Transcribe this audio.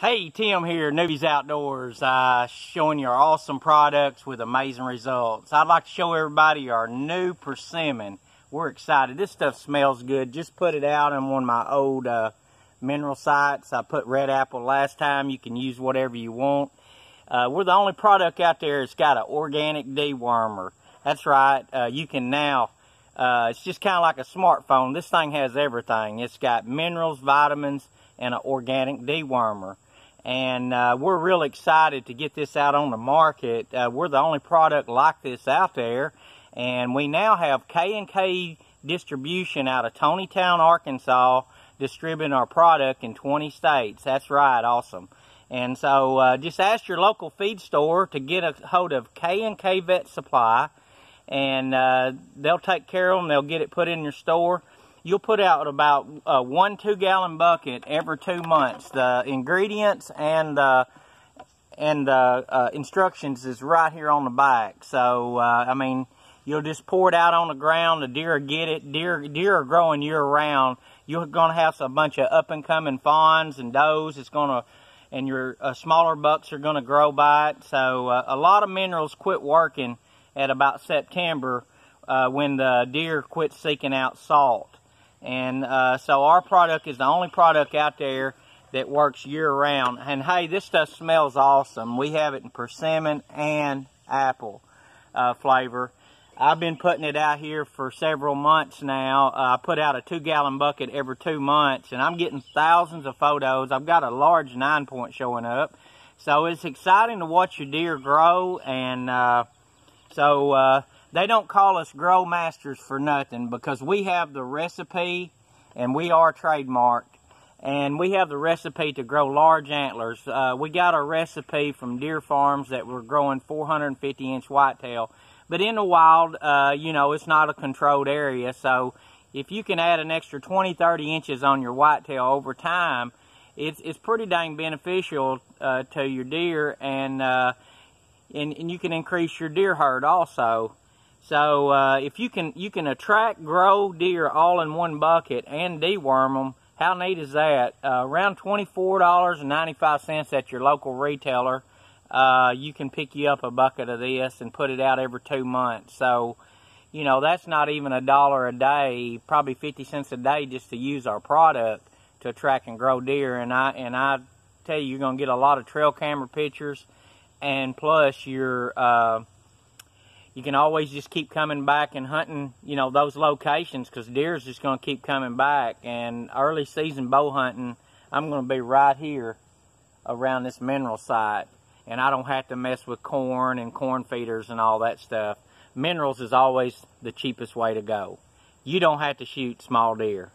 Hey, Tim here, Newbies Outdoors, showing you our awesome products with amazing results. I'd like to show everybody our new persimmon. We're excited. This stuff smells good. Just put it out on one of my old mineral sites. I put red apple last time. You can use whatever you want. We're the only product out there that's got an organic dewormer. That's right. You can now, it's just kind of like a smartphone. This thing has everything. It's got minerals, vitamins, and an organic dewormer. And we're really excited to get this out on the market. We're the only product like this out there. And we now have K&K distribution out of Tonytown, Arkansas, distributing our product in 20 states. That's right, awesome. And so just ask your local feed store to get a hold of K&K Vet Supply. And they'll take care of them. They'll get it put in your store. You'll put out about 1 2-gallon bucket every 2 months. The ingredients and instructions is right here on the back. So I mean, you'll just pour it out on the ground. The deer will get it. Deer are growing year round. You're gonna have a bunch of up and coming fawns and does. And your smaller bucks are gonna grow by it. So a lot of minerals quit working at about September when the deer quit seeking out salt. And so our product is the only product out there that works year-round. And hey, this stuff smells awesome. We have it in persimmon and apple flavor. I've been putting it out here for several months now. I put out a 2-gallon bucket every 2 months, and I'm getting thousands of photos. I've got a large 9-point showing up. So it's exciting to watch your deer grow. And they don't call us grow masters for nothing, because we have the recipe, and we are trademarked, and we have the recipe to grow large antlers. We got a recipe from deer farms that were growing 450-inch whitetail, but in the wild, you know, it's not a controlled area. So if you can add an extra 20-30 inches on your whitetail over time, it's pretty dang beneficial to your deer, and you can increase your deer herd also. So if you can attract, grow deer all in one bucket and deworm them, how neat is that? Around $24.95 at your local retailer, you can pick you up a bucket of this and put it out every 2 months. So, you know, that's not even $1 a day, probably 50 cents a day just to use our product to attract and grow deer. And I tell you, you're gonna get a lot of trail camera pictures, and plus you can always just keep coming back and hunting, you know, those locations, because deer's just going to keep coming back. And early season bow hunting, I'm going to be right here around this mineral site, and I don't have to mess with corn and corn feeders and all that stuff. Minerals is always the cheapest way to go. You don't have to shoot small deer.